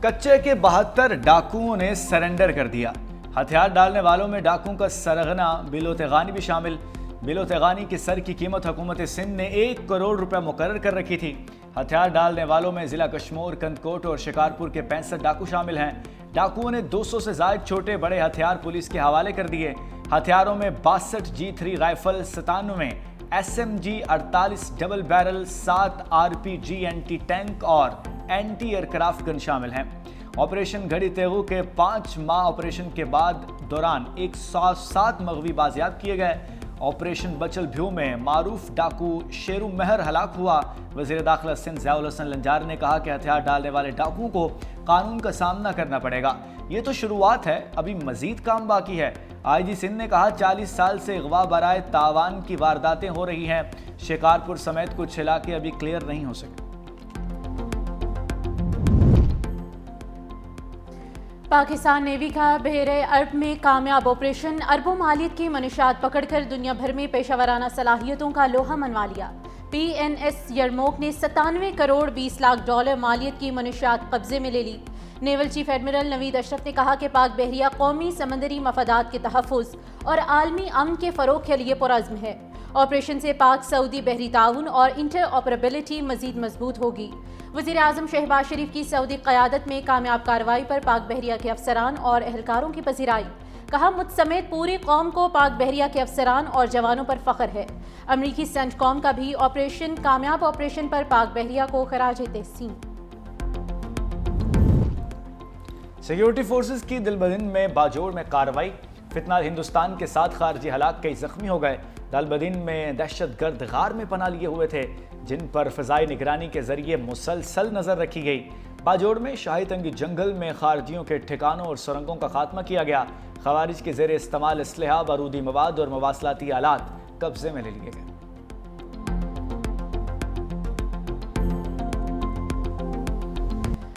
कच्चे के 72 डाकुओं ने सरेंडर कर दिया। हथियार डालने वालों में डाकुओं का सरगना बिलो तेगानी भी शामिल। बिलो तेगानी की सर की कीमत हुकूमत सिंध ने 1 करोड़ रुपए मुकर्रर कर रखी थी। हथियार डालने वालों में जिला कश्मीर, कंदकोट और शिकारपुर के 65 डाकू शामिल हैं। डाकुओं ने 200 से ज्यादा छोटे बड़े हथियार पुलिस के हवाले कर दिए। हथियारों में 62 G3 rifle, 97 SMG 48 double barrel, 7 RPG anti tank और एंटी एयरक्राफ्ट गन शामिल हैं। ऑपरेशन घड़ी तेगू के 5 माह ऑपरेशन के बाद दौरान 107 मगवी बाजियाब किए गए। ऑपरेशन बचल भ्यू में मारूफ डाकू शेरू महर हलाक हुआ। वजीर दाखिला सिंध ज़ियाउल हसन लंजारी ने कहा कि हथियार डालने वाले डाकुओं को कानून का सामना करना पड़ेगा। ये तो शुरुआत है, अभी मजीद काम बाकी है। IG सिंध ने कहा 40 साल से अगवा बराए तावान की वारदातें हो रही हैं। शिकारपुर समेत कुछ इलाके अभी क्लियर नहीं हो सके। पाकिस्तान नेवी का बहरे अरब में कामयाब ऑपरेशन, अरबों मालियत की मनशात पकड़कर दुनिया भर में पेशावराना सलाहियतों का लोहा मनवा लिया। PNS यरमोक ने 97 करोड़ 20 लाख डॉलर मालियत की मनशात कब्जे में ले ली। Naval chief admiral Naveed Ashraf ने कहा कि पाक बहरिया कौमी समंदरी मफादात के तहफ़्फ़ुज़ और आलमी अमन के फ़रोग़ के लिए पुरअज़्म है। ऑपरेशन से पाक सऊदी बहरी ताउन और इंटर ऑपरेबिलिटी मज़ीद मजबूत होगी। वज़ीर आज़म शहबाज शरीफ की सऊदी क़यादत में कामयाब कार्रवाई पर पाक बहरिया के अफसरान और एहलकारों की पज़ीराई। कहा, मुझ समेत पूरी कौम को पाक बहरिया के अफसरान और जवानों पर फ़ख्र है। अमरीकी सेंटकॉम का भी कामयाब ऑपरेशन पर पाक बहरिया को खराज तहसीन। सिक्योरिटी फोर्सेस की दिलबदिन में बाजोड़ में कार्रवाई। फितनाल हिंदुस्तान के 7 खारजी हलाक, कई जख्मी हो गए। दिलबदिन में दहशतगर्द गार में पनाह लिए हुए थे, जिन पर फ़िज़ाई निगरानी के जरिए मुसलसल नजर रखी गई। बाजोड़ में शाही तंगी जंगल में खारजियों के ठिकानों और सुरंगों का खात्मा किया गया। खवारिज के ज़ेरे इस्तेमाल असलहा, बारूदी मवाद और मवासलाती आलात कब्जे में ले लिए गए।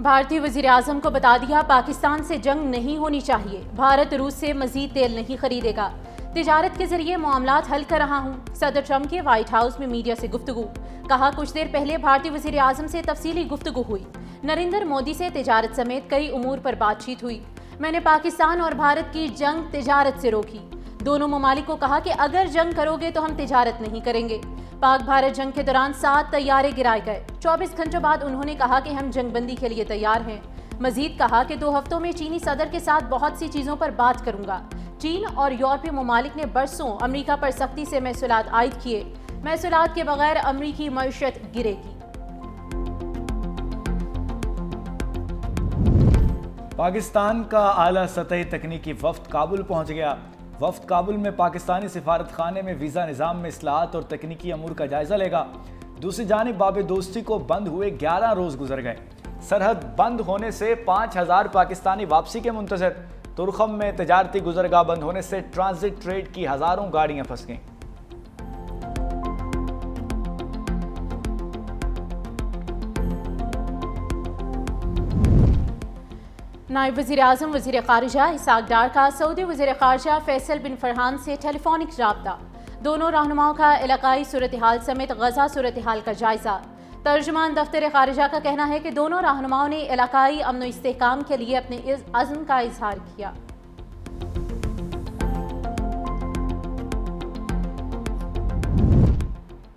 भारतीय वज़ीर आज़म को बता दिया, पाकिस्तान से जंग नहीं होनी चाहिए। भारत रूस से मजीद तेल नहीं खरीदेगा। तिजारत के जरिए मामलात हल कर रहा हूँ। सदर ट्रंप के व्हाइट हाउस में मीडिया से गुफ्तगू। कहा, कुछ देर पहले भारतीय वज़ीर आज़म से तफसीली गुफ्तगू हुई। नरेंद्र मोदी से तिजारत समेत कई उमूर पर बातचीत हुई। मैंने पाकिस्तान और भारत की जंग तिजारत से रोकी। दोनों ममालिक को कहा कि अगर जंग करोगे तो हम तिजारत नहीं करेंगे। पाक भारत जंग के दौरान 7 तैयारे गिराए गए। 24 घंटों बाद उन्होंने कहा कि हम जंगबंदी के लिए तैयार हैं। मजीद कहा कि 2 हफ्तों में चीनी सदर के साथ बहुत सी चीज़ों पर बात करूंगा। चीन और यूरोपीय ममालिक ने बरसों अमेरिका पर सख्ती से महसूलात आयद किए। महसूलात के बगैर अमेरिकी मईशत गिरेगी। पाकिस्तान का आला सतही तकनीकी वफ्द काबुल पहुंच गया। वफ्द काबुल में पाकिस्तानी सिफारत खाने में वीज़ा निज़ाम में इस्लाहात और तकनीकी अमूर का जायजा लेगा। दूसरी जानिब बाब दोस्ती को बंद हुए 11 रोज गुजर गए। सरहद बंद होने से 5000 पाकिस्तानी वापसी के मुंतज़िर। तुरखम में तजारती गुजरगाह बंद होने से ट्रांजिट ट्रेड की हजारों गाड़ियां फंस गईं। नायब वज़ीर आज़म वज़ीर ख़ारिजा इसाक डार का सऊदी वज़ीर ख़ारिजा फैसल बिन फरहान से टेलीफोनिक राब्ता। दोनों रहनुमाओं का इलाकाई सूरत हाल समेत गजा सूरत हाल का जायजा। तर्जुमान दफ्तर ख़ारिजा का कहना है कि दोनों रहनुमाओं ने इलाकाई अमन व इस्तेहकाम के लिए अपने अज़्म का इजहार किया।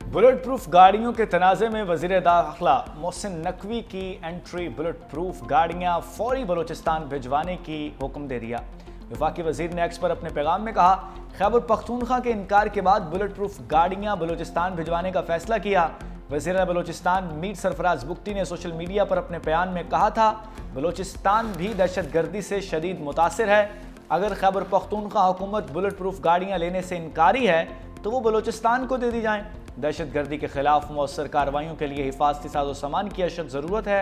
बुलेट प्रूफ गाड़ियों के तनाज़े में वज़ीर दाखिला मोहसिन नकवी की एंट्री। बुलेट प्रूफ गाड़ियां फौरी बलोचिस्तान भिजवाने की हुक्म दे दिया। वफाकी वज़ीर ने एक्स पर अपने पैगाम में कहा, खैबर पख्तूनख्वा के इनकार के बाद बुलेट प्रूफ गाड़ियां बलोचिस्तान भिजवाने का फैसला किया। वज़ीर बलोचिस्तान मीर सरफराज बुख्ती ने सोशल मीडिया पर अपने बयान में कहा था, बलोचिस्तान भी दहशतगर्दी से शदीद मुतासिर है। अगर खैबर पख्तूनख्वा हुकूमत बुलेट प्रूफ गाड़ियां लेने से इनकारी है तो वो बलोचिस्तान को दे दी जाएं। दहशतगर्दी के खिलाफ मौसर कार्रवाइयों के लिए हिफाजती साजो सामान की अशद ज़रूरत है।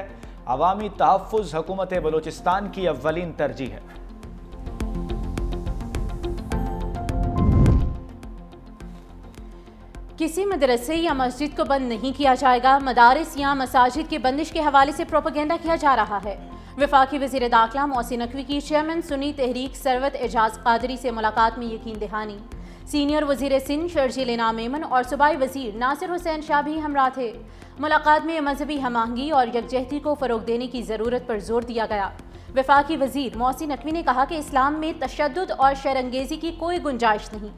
अवामी तहफ़्फ़ुज़ हुकूमत बलोचिस्तान की अव्वलीन तरजीह है। किसी मदरसे या मस्जिद को बंद नहीं किया जाएगा। मदारिस या मसाजिद की बंदिश के हवाले से प्रोपेगेंडा किया जा रहा है। वफाकी वज़ीर दाखिला मोहसिन नकवी की चेयरमैन सुन्नी तहरीक सरवत एजाज कादरी से मुलाकात में यकीन दहानी। सीनियर वजीर सिंध शर्जील इनाम मेमन और सूबाई वजीर नासिर हुसैन शाह भी हमरा थे। मुलाकात में मजहबी हमआहंगी और यकजहती को फ़रोग देने की ज़रूरत पर जोर दिया गया। वफाकी वजीर मोहसिन नकवी ने कहा कि इस्लाम में तशद्दुद और शरअंगेज़ी की कोई गुंजाइश नहीं।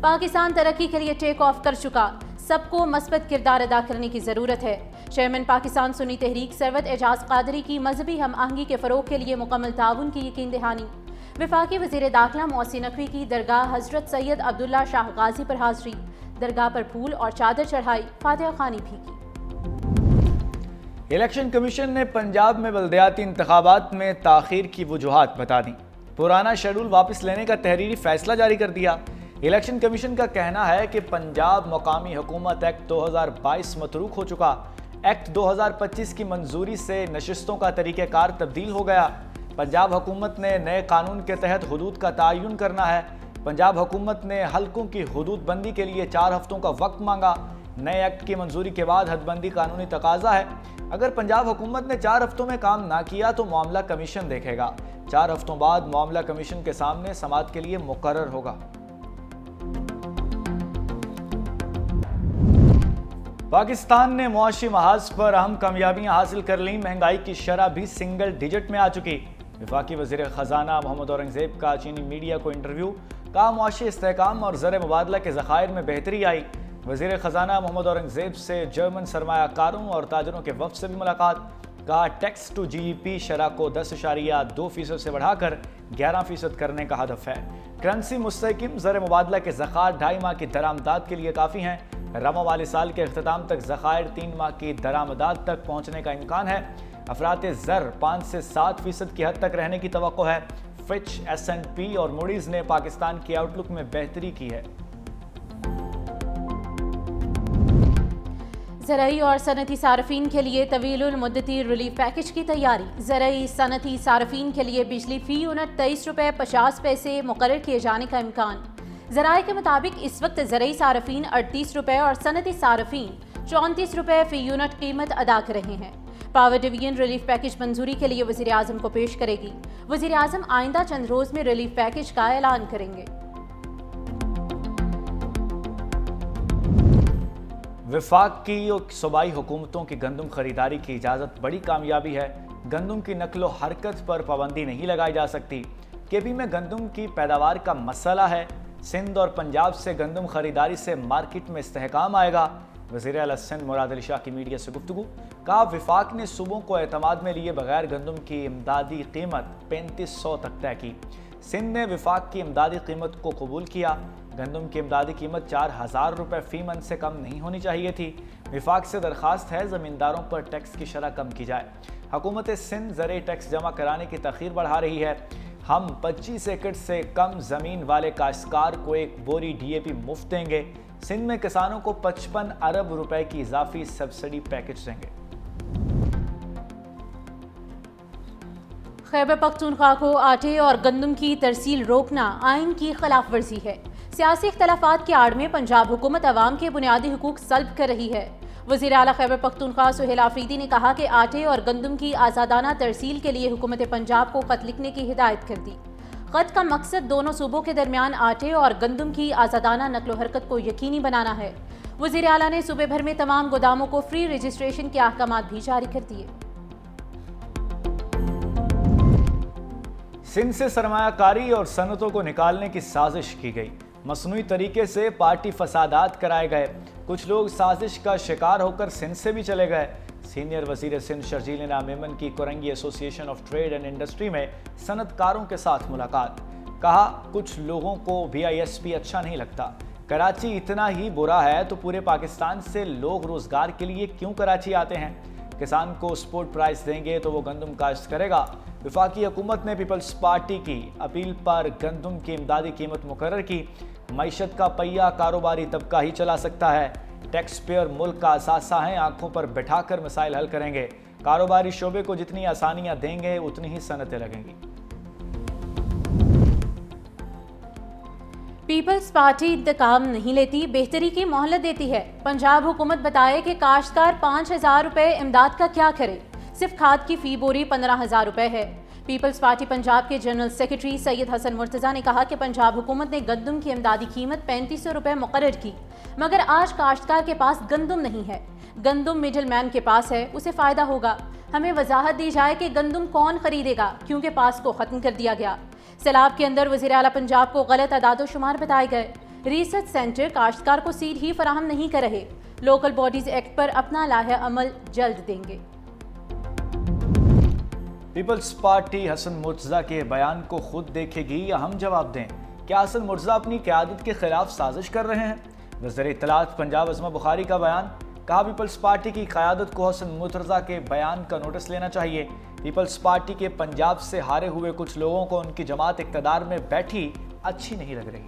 पाकिस्तान तरक्की के लिए टेक ऑफ कर चुका, सबको मस्बत किरदार अदा करने की ज़रूरत है। चेयरमैन पाकिस्तान सुन्नी तहरीक सरवत एजाज कादरी की मजहबी हमआहंगी के फ़रोग के लिए मुकम्मल ताउन की यकीन दहानी। वफाकी वज़ीर दाखिला मोहसिन नकवी की दरगाह हज़रत सैयद अब्दुल्ला शाह गाजी पर हाज़री, दरगाह पर फूल और चादर चढ़ाई, फातिहा खानी भी की। इलेक्शन कमीशन ने पंजाब में बल्दियाती इंतखाबात में ताख़ीर की वजूहात बता दी। पुराना शेड्यूल वापस लेने का तहरीरी फैसला जारी कर दिया। इलेक्शन कमीशन का कहना है कि पंजाब मकामी हुकूमत एक्ट 2022 मतरूक हो चुका। एक्ट 2025 की मंजूरी से नशिस्तों का तरीक़ेकार तब्दील हो गया। पंजाब हुकूमत ने नए कानून के तहत हुदूद का तयन करना है। पंजाब हुकूमत ने हल्कों की हुदूद बंदी के लिए 4 हफ्तों का वक्त मांगा। नए एक्ट की मंजूरी के बाद हदबंदी कानूनी तकाजा है। अगर पंजाब हुकूमत ने 4 हफ्तों में काम ना किया तो मामला कमीशन देखेगा। 4 हफ्तों बाद मामला कमीशन के सामने समाअत के लिए मुकर्रर होगा। पाकिस्तान ने मुआशी महाज पर अहम कामयाबियां हासिल कर लीं। महंगाई की शरह भी सिंगल डिजिट में आ चुकी। वफाकी वज़ीर ख़जाना मोहम्मद औरंगज़ेब का चीनी मीडिया को इंटरव्यू। कहा मुआशी इस्तेहकाम और ज़र मुबादला के ज़खायर में बेहतरी आई। वज़ीर ख़जाना मोहम्मद औरंगज़ेब से जर्मन सरमायाकारों और ताजरों के वफ़द से भी मुलाकात। कहा टैक्स टू GDP शरह को 10.2% से बढ़ाकर 11% करने का हदफ है। करेंसी मुस्तहकम, ज़र मुबादला के ज़खायर 2.5 माह की दरामदाद के लिए काफ़ी हैं। रवा वाले साल के अख्ताम तक ज़खायर 3 माह की दरामदाद तक पहुँचने का इम्कान है। अफराते ज़र 5 से 7% की हद तक रहने की तवक्को है। फिच, S&P और मूडीज़ ने पाकिस्तान की आउटलुक में बेहतरी की है। ज़राई और सनती सारफीन के लिए तवीलुल मुद्दती रिलीफ पैकेज की तैयारी। ज़राई सनती सारफीन के लिए बिजली फ़ी यूनिट 23 रुपये 50 पैसे मुकर्रर किए जाने का इम्कान। ज़राए के मुताबिक इस वक्त ज़राई सारफीन 38 रुपये और सनती सारफीन 34 रुपये फ़ी यूनिट कीमत अदा कर रहे हैं। पावर डिवीजन रिलीफ पैकेज मंजूरी के लिए वज़ीर आज़म को पेश करेगी। वज़ीर आज़म आइंदा चंद रोज़ में रिलीफ पैकेज का ऐलान करेंगे। वफाक की और सूबाई हुकूमतों की गंदम खरीदारी की इजाज़त बड़ी कामयाबी है। गंदम की नकलो हरकत पर पाबंदी नहीं लगाई जा सकती। केपी में गंदम की पैदावार का मसला है। सिंध और पंजाब से गंदम खरीदारी से मार्केट में इस्तेहकाम आएगा। वज़ीर आला सिंध मुराद अली शाह की मीडिया से गुफ्तगू। कहा वफाक ने सूबों को एतमाद में लिए बगैर गंदम की इमदादी कीमत 3500 तक तय की। सिंध ने वफाक की इमदादी कीमत को कबूल किया। गंदम की इमदादी कीमत 4000 रुपये फ़ी मन से कम नहीं होनी चाहिए थी। वफाक से दरख्वास्त है ज़मींदारों पर टैक्स की शरह कम की जाए। हुकूमत सिंध ज़र टैक्स जमा कराने की तख़ीर बढ़ा रही है। हम 25 एकड़ से कम ज़मीन वाले काश्तकार को 1 बोरी DAP मुफ्त देंगे। सिंध में किसानों को 55 अरब रुपए की इजाफी सब्सिडी पैकेज देंगे। खैबर पख्तूनख्वा को आटे और गंदम की तरसील रोकना आइन की खिलाफ वर्जी है। सियासी इख्तलाफात की आड़ में पंजाब हुकूमत अवाम के बुनियादी हुकूक सल्ब कर रही है। वज़ीर आला खैबर पख्तूनख्वा सुहेल आफरीदी ने कहा कि आटे और गंदम की आज़ादाना तरसील के लिए हुकूमत पंजाब को खत लिखने की हिदायत कर दी। खत का मकसद दोनों सूबों के दरमियान आटे और गंदम की आज़ादाना नकलो हरकत को यकीनी बनाना है। वज़ीर आला ने सूबे भर में तमाम गोदामों को फ्री रजिस्ट्रेशन के अहकाम भी जारी कर दिए। सिंध से सरमायाकारी और सनतों को निकालने की साजिश की गई। मसनूई तरीके से पार्टी फसादात कराए गए। कुछ लोग साजिश का शिकार होकर सिंध से भी चले गए। सीनियर वज़ीर सिंध शर्जील इनाम मेमन की Korangi association of trade and industry में सनतकारों के साथ मुलाकात। कहा कुछ लोगों को BISP अच्छा नहीं लगता। कराची इतना ही बुरा है तो पूरे पाकिस्तान से लोग रोजगार के लिए क्यों कराची आते हैं। किसान को स्पोर्ट प्राइस देंगे तो वो गंदम काश्त करेगा। वफाकी हुकूमत ने पीपल्स पार्टी की अपील पर गंदम की इमदादी कीमत मुकर्रर की। मईशत का पहिया कारोबारी तबका ही चला सकता है। टैक्स पेयर मुल्क का असासा है, आंखों पर बैठाकर मसाइल हल करेंगे। कारोबारी शोबे को जितनी आसानियां देंगे उतनी ही सनतें लगेंगी। पीपल्स पार्टी इंतकाम नहीं लेती, बेहतरी की मोहलत देती है। पंजाब हुकूमत बताए कि काश्तकार 5000 रुपये इमदाद का क्या करे। सिर्फ खाद की फी बोरी 15,000 रुपए है। पीपल्स पार्टी पंजाब के जनरल सेक्रेटरी सैयद हसन मुर्तज़ा ने कहा कि पंजाब हुकूमत ने गंदम की इमदादी कीमत 3500 रुपए मुकर्रर की, मगर आज काश्तकार के पास गंदम नहीं है। गंदम मिडल मैन के पास है, उसे फायदा होगा। हमें वजाहत दी जाए कि गंदम कौन खरीदेगा, क्योंकि पास को खत्म कर दिया गया। सैलाब के अंदर वज़ीर आला पंजाब को गलत अदाद-ओ-शुमार बताए गए। रिसर्च सेंटर काश्तकार को सीड ही फराहम नहीं कर रहे। लोकल बॉडीज एक्ट पर अपना लाहे अमल जल्द देंगे। पीपल्स पार्टी हसन मुर्तज़ा के बयान को खुद देखेगी या हम जवाब दें? क्या हसन मुर्तज़ा अपनी क़यादत के खिलाफ साजिश कर रहे हैं? वज़ीर इत्तलात पंजाब अज़मा बुखारी का बयान। कहा पीपल्स पार्टी की क़यादत को हसन मुर्तज़ा के बयान का नोटिस लेना चाहिए। पीपल्स पार्टी के पंजाब से हारे हुए कुछ लोगों को उनकी जमात इक़्तिदार में बैठी अच्छी नहीं लग रही।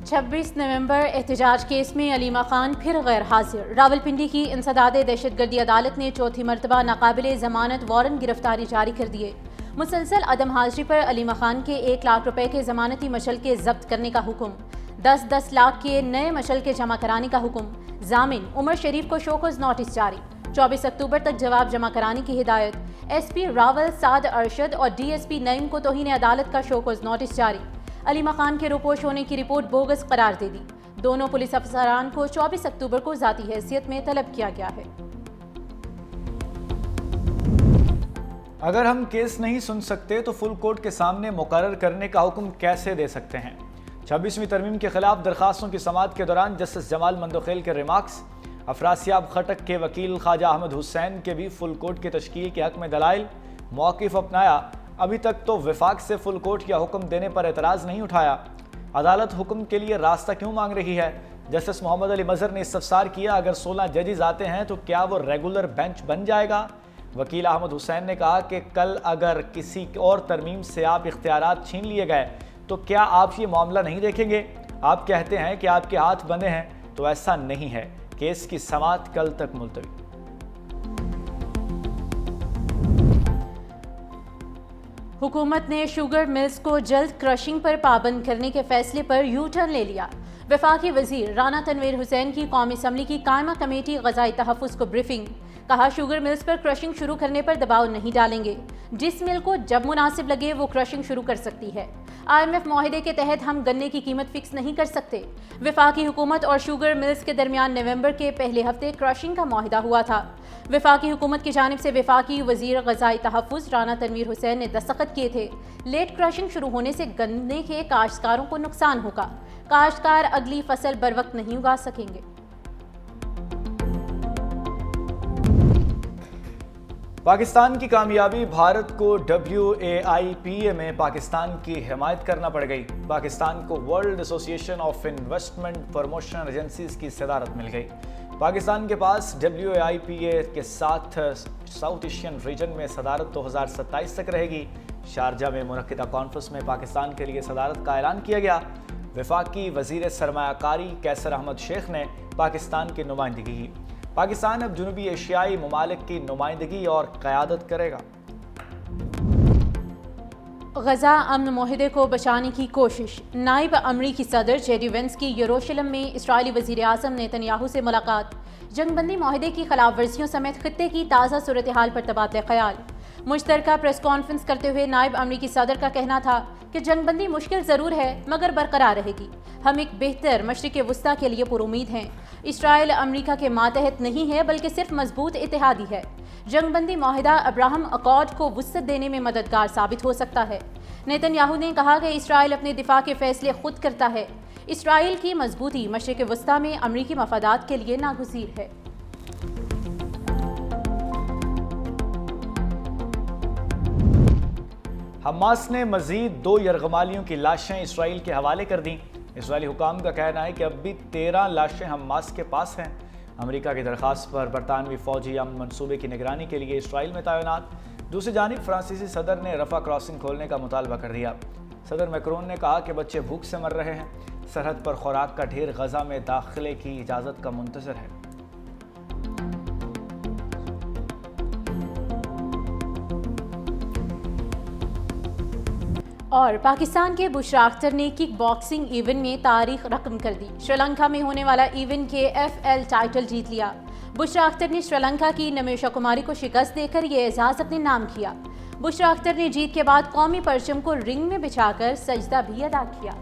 26 नवंबर एहतजाज केस में अलीमा खान फिर गैर हाजिर। रावलपिंडी की इंसदाद दहशतगर्दी अदालत ने चौथी मरतबा नाकाबिले जमानत वारंट गिरफ्तारी जारी कर दिए। मुसलसल अदम हाजिरी पर अलीमा खान के 1 लाख रुपए के जमानती मशल के जब्त करने का हुक्म, 10-10 लाख के नए मशल के जमा कराने का हुक्म। जामिन उमर शरीफ को शोकॉज नोटिस जारी। 24 अक्टूबर तक जवाब जमा कराने की हिदायत। एसपी रावल साद अरशद और डीएसपी नईम को तौहीन अदालत का शोकॉज नोटिस जारी। अलीमा खान के रोपोश होने की रिपोर्ट बोगस करार दे दी। दोनों पुलिस अफसरान को 24 अक्टूबर को जाती हैसियत में तलब किया गया है। अगर हम केस नहीं सुन सकते तो फुल कोर्ट के सामने मुकर्रर करने का हुक्म कैसे दे सकते हैं? 26वीं तरमीम के खिलाफ दरखास्तों की समाअत के दौरान जस्टिस जमाल मंदोखेल के रिमार्क्स। अफरासियाब खटक के वकील ख्वाजा अहमद हुसैन के भी फुल कोर्ट की तश्कील के हक में दलाइल। मौक़िफ़ अपनाया। अभी तक तो विफाक से फुल कोर्ट या हुक्म देने पर एतराज़ नहीं उठाया। अदालत हुक्म के लिए रास्ता क्यों मांग रही है? जस्टिस मोहम्मद अली मजहर ने इस्तफसार किया, अगर 16 जजेस आते हैं तो क्या वो रेगुलर बेंच बन जाएगा? वकील अहमद हुसैन ने कहा कि कल अगर किसी और तरमीम से आप इख्तियारात छीन लिए गए तो क्या आप ये मामला नहीं देखेंगे? आप कहते हैं कि आपके हाथ बंधे हैं, तो ऐसा नहीं है। केस की समाअत कल तक मुलतवी। हुकूमत ने शुगर मिल्स को जल्द क्रशिंग पर पाबंद करने के फैसले पर यू टर्न ले लिया। वफाकी वजीर राना तनवीर हुसैन की कौमी असम्बली की कायमा कमेटी ग़ज़ाई तहफ़्फ़ुज़ को ब्रीफिंग। कहा शुगर मिल्स पर क्रशिंग शुरू करने पर दबाव नहीं डालेंगे। जिस मिल को जब मुनासिब लगे वो क्रशिंग शुरू कर सकती है। IMF मुआहदे के तहत हम गन्ने की कीमत फिक्स नहीं कर सकते। वफाकी हुकूमत और शुगर मिल्स के दरमियान नवंबर के पहले हफ्ते क्रशिंग का मुआहदा हुआ था। वफाकी हुकूमत की जानिब से वफाकी वजीर ग़ज़ाई तहफ़्फ़ुज़ राना तनवीर हुसैन ने दस्तखत किए थे। लेट क्रशिंग शुरू होने से गन्ने के काश्तकारों को नुकसान होगा। काश्तकार अगली फसल बर वक्त नहीं उगा सकेंगे। पाकिस्तान की कामयाबी भारत को WAIPA में पाकिस्तान की हिमायत करना पड़ गई। पाकिस्तान को world association of investment promotion agencies की सदारत मिल गई। पाकिस्तान के पास WAIPA के साथ साउथ एशियन रीजन में सदारत 2027 तक रहेगी। शारजा में मुनक्किदा कॉन्फ्रेंस में पाकिस्तान के लिए सदारत का ऐलान किया गया। वफाकी वजीर सरमायाकारी कैसर अहमद शेख ने पाकिस्तान की नुमाइंदगी की। पाकिस्तान अब जनूबी एशियाई ममालिक की नुमाइंदगी और क़यादत करेगा। गजा अमन मुआहदे को बचाने की कोशिश। नायब अमरीकी सदर जेडी वेंस की यरूशलेम में इस्राइली वज़ीर आज़म नेतन्याहू से मुलाकात। जंगबंदी मुआहदे की खिलाफ वर्जियों समेत खित्ते की ताज़ा सूरत हाल पर तबादला ख्याल। मुश्तरका प्रेस कॉन्फ्रेंस करते हुए नायब अमरीकी सदर का कहना था कि जंगबंदी मुश्किल ज़रूर है मगर बरकरार रहेगी। हम एक बेहतर मशरिक़ वस्ता के लिए पुरुमीद हैं। इसराइल अमरीका के मातहत नहीं है बल्कि सिर्फ मजबूत इत्तेहादी है। जंगबंदी मुआहदा अब्राहम अकॉर्ड को वुसअत देने में मददगार साबित हो सकता है। नेतन्याहू ने कहा कि इसराइल अपने दिफा के फैसले खुद करता है। इसराइल की मजबूती मशरिक़ वस्ता में अमरीकी मफादात के लिए नागुज़ीर है। हमास ने मजीद 2 यरगमालियों की लाशें इसराइल के हवाले कर दी। इसराइली हुकाम का कहना है कि अब भी 13 लाशें हमास के पास हैं। अमेरिका की दरख्वास्त पर बरतानवी फौजी अमन मनसूबे की निगरानी के लिए इसराइल में तैनात। दूसरी जानिब फ्रांसीसी सदर ने रफा क्रॉसिंग खोलने का मुतालबा कर दिया। सदर मैक्रोन ने कहा कि बच्चे भूख से मर रहे हैं। सरहद पर खुराक का ढेर गजा में दाखिले की इजाज़त का मुंतज़र है। और पाकिस्तान के बुशरा अख्तर ने किक बॉक्सिंग इवेंट में तारीख रकम कर दी। श्रीलंका में होने वाला इवेंट के FL टाइटल जीत लिया। बुशरा अख्तर ने श्रीलंका की नमेशा कुमारी को शिकस्त देकर ये एजाज अपने नाम किया। बुशरा अख्तर ने जीत के बाद कौमी परचम को रिंग में बिछाकर सजदा भी अदा किया।